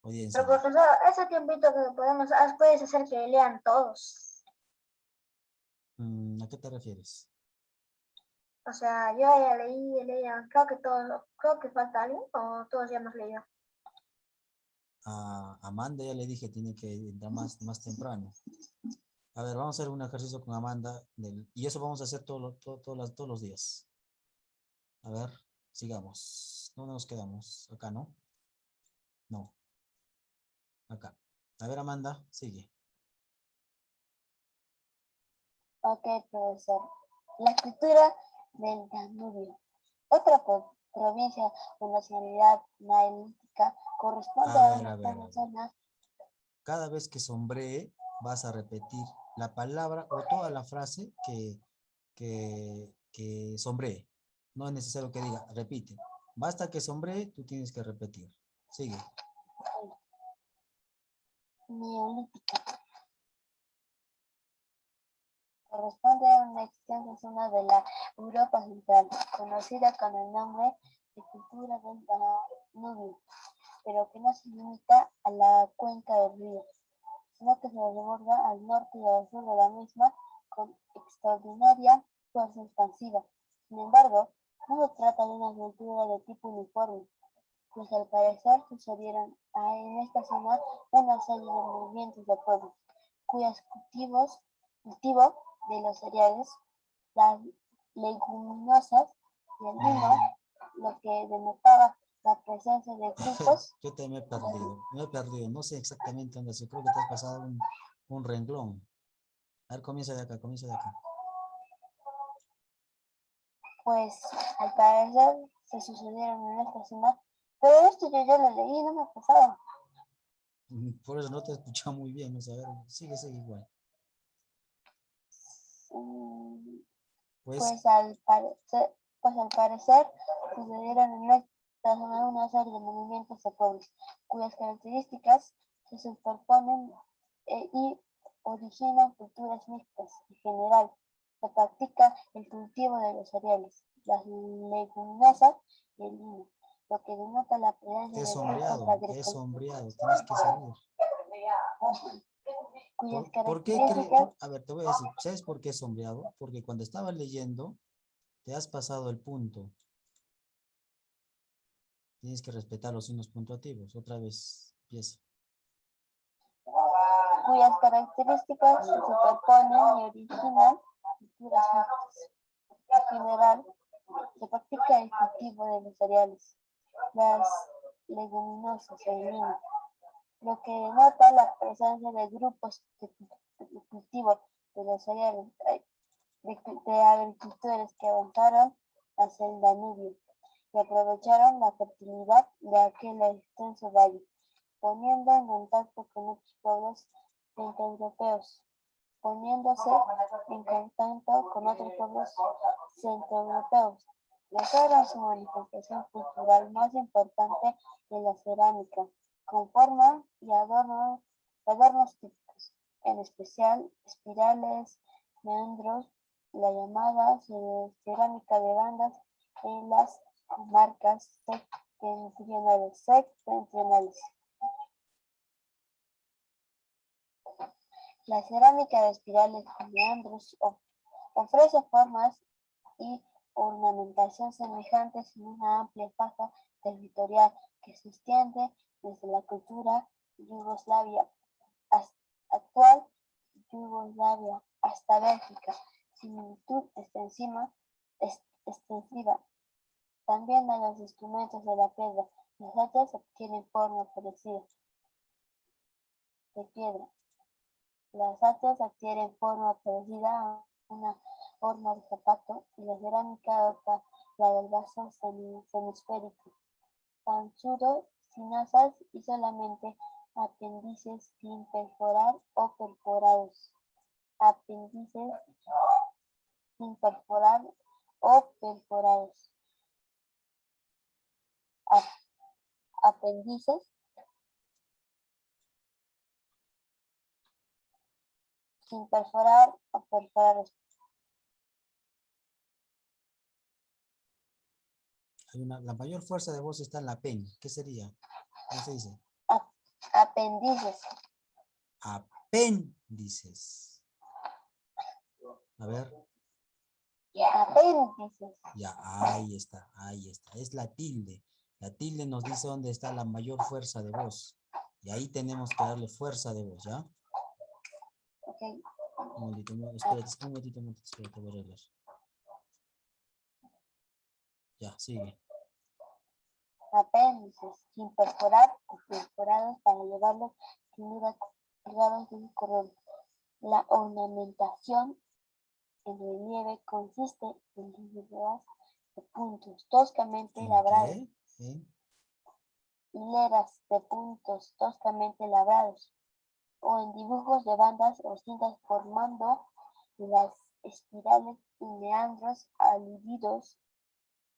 audiencia. Pero, profesor, ese tiempito que puedes hacer que lean todos. ¿A qué te refieres? O sea, yo ya leí, creo que todos, creo que falta alguien, o todos ya hemos leído. A Amanda ya le dije, tiene que entrar más temprano. A ver, vamos a hacer un ejercicio con Amanda y eso vamos a hacer todos los días. A ver, sigamos. ¿Dónde nos quedamos? Acá, ¿no? No. Acá. A ver, Amanda, sigue. Ok, profesor. La escritura del Danubio. Otra provincia o nacionalidad naelítica corresponde a una A ver. zona. Cada vez que sombree, vas a repetir la palabra o toda la frase que sombree. No es necesario que diga, repite. Basta que sombree, tú tienes que repetir. Sigue. neolítica. Corresponde a una extensa zona de la Europa central, conocida con el nombre de cultura del Danubio, pero que no se limita a la cuenca del río, sino que se desborda al norte y al sur de la misma con extraordinaria fuerza expansiva. Sin embargo, no se trata de una cultura de tipo uniforme, pues al parecer sucedieron en esta zona una serie de movimientos de pueblos, cuyos cultivo de los cereales, las leguminosas y el vino, lo que denotaba la presencia de grupos. Yo te me he perdido, no sé exactamente dónde se, creo que te has pasado un renglón. A ver, comienza de acá, comienza de acá. Pues al parecer se sucedieron en esta zona, pero esto yo ya lo leí, no me ha pasado. Por eso no te he escuchado muy bien, o sea, a ver, sigue igual. Pues al parecer sucedieron en esta zona una serie de movimientos de pueblos, cuyas características se superponen y originan culturas mixtas. En general, se practica el cultivo de los cereales, las leguminosas y el vino, lo que denota la presencia de grupos Es sombreado, tienes que salir. ¿Por qué a ver, te voy a decir, ¿sabes por qué es sombreado? Porque cuando estaba leyendo, te has pasado el punto. Tienes que respetar los signos puntuativos. Otra vez, empieza. Cuyas características se superponen y originan culturas mixtas. En general, se practica el cultivo de los cereales, las leguminosas y el vino, lo que denota la presencia de grupos de cultivo de los cereales de agricultores que avanzaron hacia el Danubio y aprovecharon la fertilidad de aquel extenso valle, poniendo en contacto con otros pueblos centroeuropeos, Lograron su manifestación cultural más importante en la cerámica, con forma y adornos típicos, en especial espirales, meandros, la llamada cerámica de bandas en las comarcas septentrionales. La cerámica de espirales y meandros ofrece formas y ornamentación semejantes en una amplia faja territorial que se extiende desde la cultura yugoslavia actual Yugoslavia hasta Bélgica, similitud extensiva. También a los instrumentos de la piedra, las hachas adquieren forma parecida de piedra. Las hachas adquieren forma parecida a una horma de zapato y la cerámica adopta la del vaso semisférico, panzudo, sin asas y solamente apéndices sin perforar o perforados. Apéndices sin perforar o perforados. Apéndices sin perforar o perforados. La mayor fuerza de voz está en la pen. ¿Qué sería? ¿Cómo se dice? Apéndices. Apéndices. A ver. Apéndices. Ya, ahí está, ahí está. Es la tilde. La tilde nos dice dónde está la mayor fuerza de voz. Y ahí tenemos que darle fuerza de voz, ¿ya? Ok. Un momentito, espérate, voy a arreglar. Ya, sigue. Apéndices sin perforar o perforados para llevarlos sin duda colgados de un cordón. La ornamentación en relieve consiste en hileras de puntos toscamente labrados. Hileras de puntos toscamente labrados o en dibujos de bandas o cintas formando las espirales y meandros aludidos,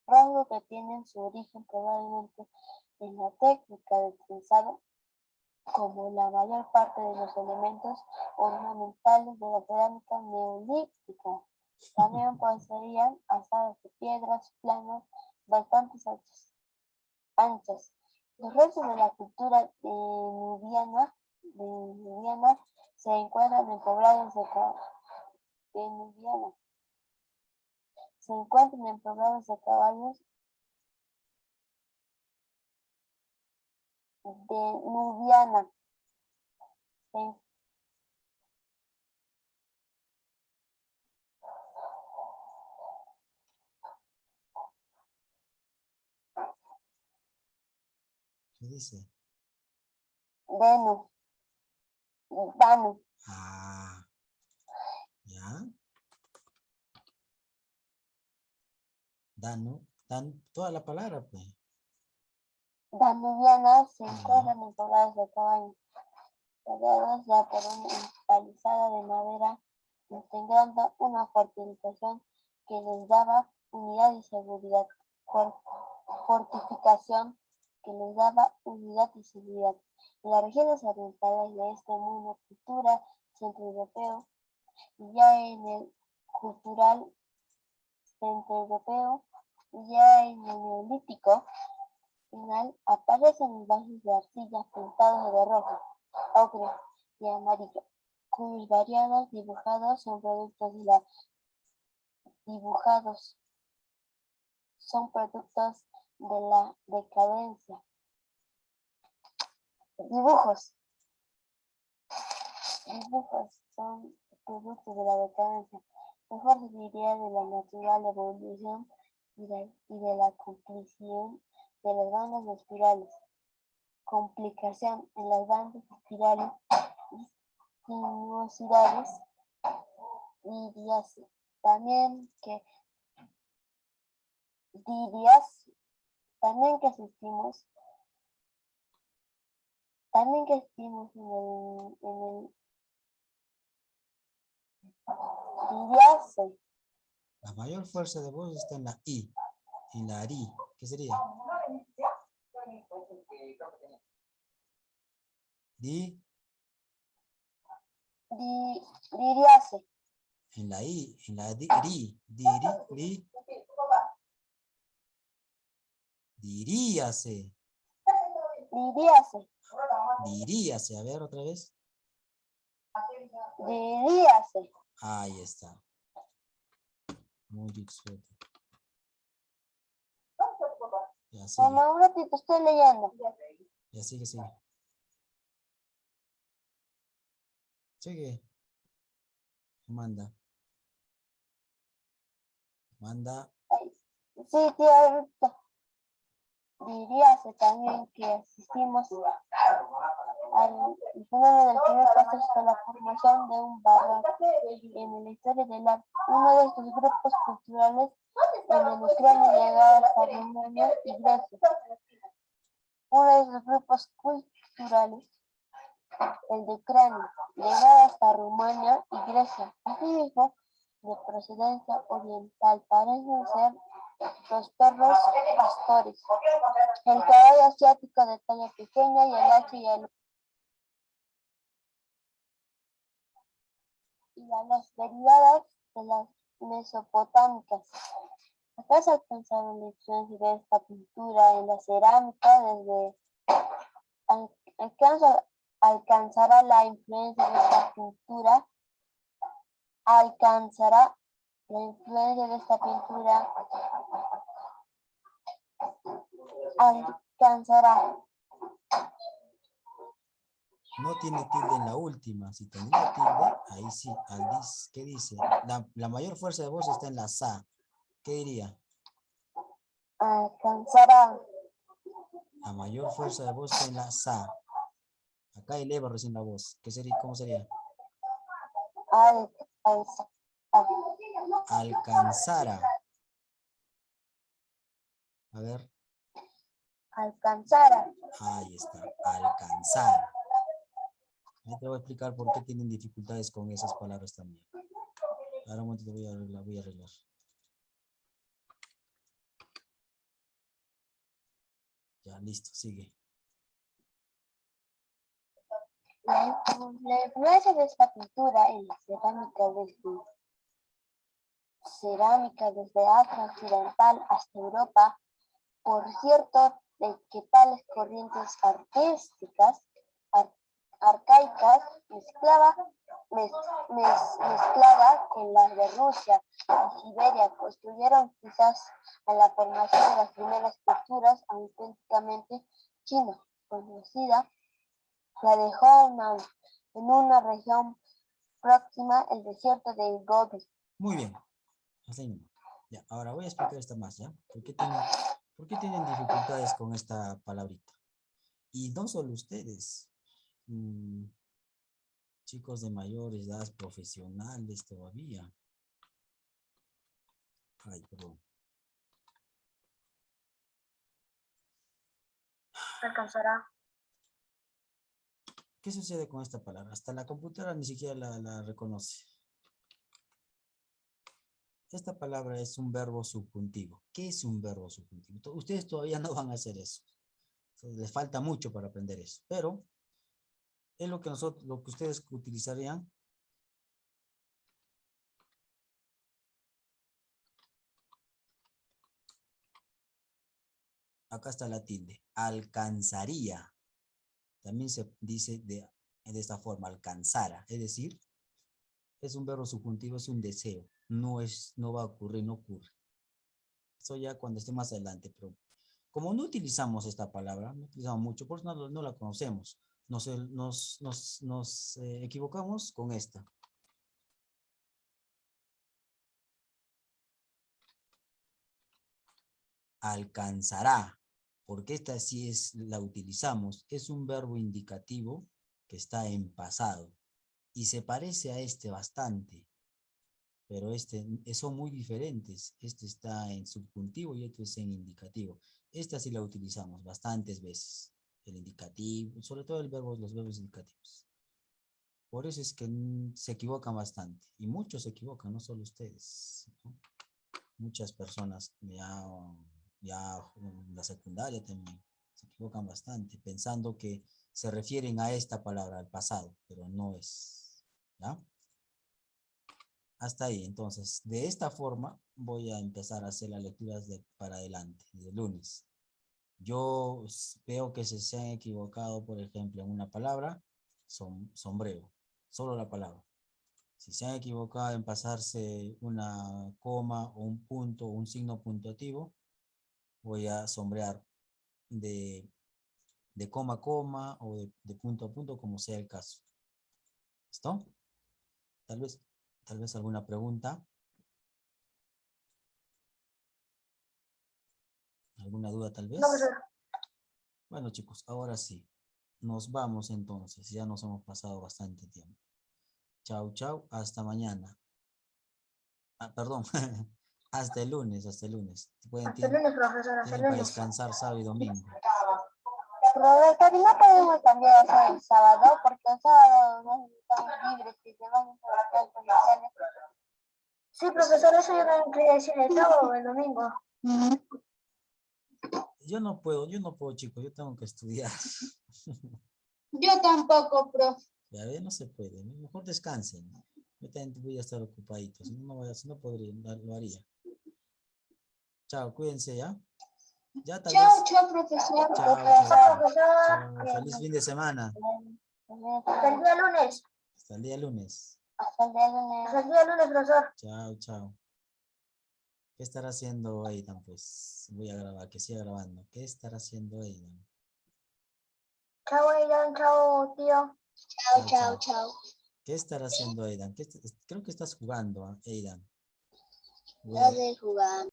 rasgos que tienen su origen probablemente en la técnica del trenzado como la mayor parte de los elementos ornamentales de la cerámica neolítica. También poseían asadas de piedras planas bastante anchas. Los restos de la cultura nubiana se encuentran en poblados de caballos de Nubiana. ¿Qué dice? Danu. Ah, ya. Danu, toda la palabra, pues. Danubiana se encuentran en poblados de cabañas, rodeados ya por una empalizada de madera, integrando una fortificación que les daba unidad y seguridad. Fortificación que les daba unidad y seguridad. En las regiones orientales de este mundo cultura centroeuropeo y ya en el cultural centroeuropeo y ya en el neolítico final aparecen vasos de arcilla pintados de rojo, ocre y amarillo, cuyos variados dibujados son productos de la decadencia. Dibujos son productos de la decadencia. Mejor se diría de la natural evolución y de la complicación de las bandas espirales. Complicación en las bandas espirales y sinuosidades y también que asistimos en el diríase. La mayor fuerza de voz está en la I, en la ARI. ¿Qué sería? Diríase. En la I, en la diríase. Diríase, a ver otra vez. Diríase. Ahí está. Muy excelente. Ya sigue. Mamá, un ratito estoy leyendo. Ya sigue. Sigue. Amanda. Sí, tío, diríase también que asistimos al fenómeno del primer proceso de la formación de un barroco en la historia del arte. Uno de estos grupos culturales en el Ucrania llegaba hasta Rumania y Grecia. Uno de esos grupos culturales, el de Ucrania, llegaba hasta Rumania y Grecia. Asimismo, de procedencia oriental, parecen ser los perros pastores, el caballo asiático de talla pequeña y el hacha y a las derivadas de las mesopotámicas. Acá se alcanzaron la influencia de esta pintura en la cerámica alcanzará la influencia de esta pintura No tiene tilde en la última. Si tendría tilde, ahí sí. ¿Qué dice? La mayor fuerza de voz está en la sa. ¿Qué diría? alcanzará. La mayor fuerza de voz está en la sa. Acá eleva recién la voz. ¿Cómo sería? Alcanzara. A ver. Alcanzara. Ahí está. Alcanzar. Ahí te voy a explicar por qué tienen dificultades con esas palabras también. Ahora un momento voy a arreglar. Ya, listo, sigue. La influencia de esta pintura en la cerámica desde Asia Occidental hasta Europa, por cierto, de que tales corrientes artísticas arcaicas mezclada con las de Rusia y Siberia construyeron quizás a la formación de las primeras culturas auténticamente chinas, conocida, la dejó en una región próxima al desierto de Gobi. Muy bien. Hasta ahí mismo. Ya, ahora voy a explicar esta más, ¿ya? ¿Por qué tienen dificultades con esta palabrita? Y no solo ustedes. Chicos de mayor edad, profesionales todavía. Ay, perdón. Alcanzará. ¿Qué sucede con esta palabra? Hasta la computadora ni siquiera la reconoce. Esta palabra es un verbo subjuntivo. ¿Qué es un verbo subjuntivo? Ustedes todavía no van a hacer eso. Les falta mucho para aprender eso. Pero es lo que ustedes utilizarían. Acá está la tilde. Alcanzaría. También se dice de esta forma, alcanzara. Es decir, es un verbo subjuntivo, es un deseo. No va a ocurrir, no ocurre. Eso ya cuando esté más adelante. Pero como no utilizamos esta palabra, no utilizamos mucho, por eso no la conocemos. Nos equivocamos con esta. Alcanzará, porque esta sí la utilizamos, es un verbo indicativo que está en pasado y se parece a este bastante, pero son muy diferentes. Este está en subjuntivo y este es en indicativo. Esta sí la utilizamos bastantes veces, el indicativo, sobre todo los verbos indicativos. Por eso es que se equivocan bastante y muchos se equivocan, no solo ustedes, ¿no? Muchas personas ya en la secundaria también se equivocan bastante, pensando que se refieren a esta palabra, al pasado, pero no es, ¿ya? Hasta ahí, entonces, de esta forma voy a empezar a hacer las lecturas para adelante, de lunes. Yo veo que se han equivocado, por ejemplo, en una palabra, sombrero, solo la palabra. Si se han equivocado en pasarse una coma o un punto o un signo puntuativo, voy a sombrear de coma a coma o de punto a punto, como sea el caso. ¿Listo? Tal vez alguna pregunta. ¿Alguna duda tal vez? No, profesor. Bueno, chicos, ahora sí. Nos vamos entonces. Ya nos hemos pasado bastante tiempo. Chau, chau. Hasta mañana. Ah, perdón. Hasta el lunes, hasta el lunes. Hasta el lunes, profesor, hasta el Tienen para lunes. descansar sábado y domingo. Roberto, ¿y no podemos cambiar eso el sábado? Porque el sábado no estamos libres y demás comerciales. Sí, profesor, eso yo no quería decir el sábado o el domingo. Yo no puedo, chicos. Yo tengo que estudiar. Yo tampoco, profe. Ya ve, no se puede. Mejor descansen. Yo también voy a estar ocupadito. Si no podría, lo haría. Chao, cuídense, ¿ya? Ya tal Chao, vez. chao, profesor. Chao. Profesor, Feliz fin de semana. hasta el día lunes. Hasta el día lunes. Hasta el día lunes. Hasta el día lunes, profesor. Chao. ¿Qué estará haciendo Aidan? Pues voy a grabar, que siga grabando. ¿Qué estará haciendo Aidan? Chao, Aidan, chao, tío. Chao. ¿Qué estará haciendo Aidan? Creo que estás jugando, Aidan. No de jugar.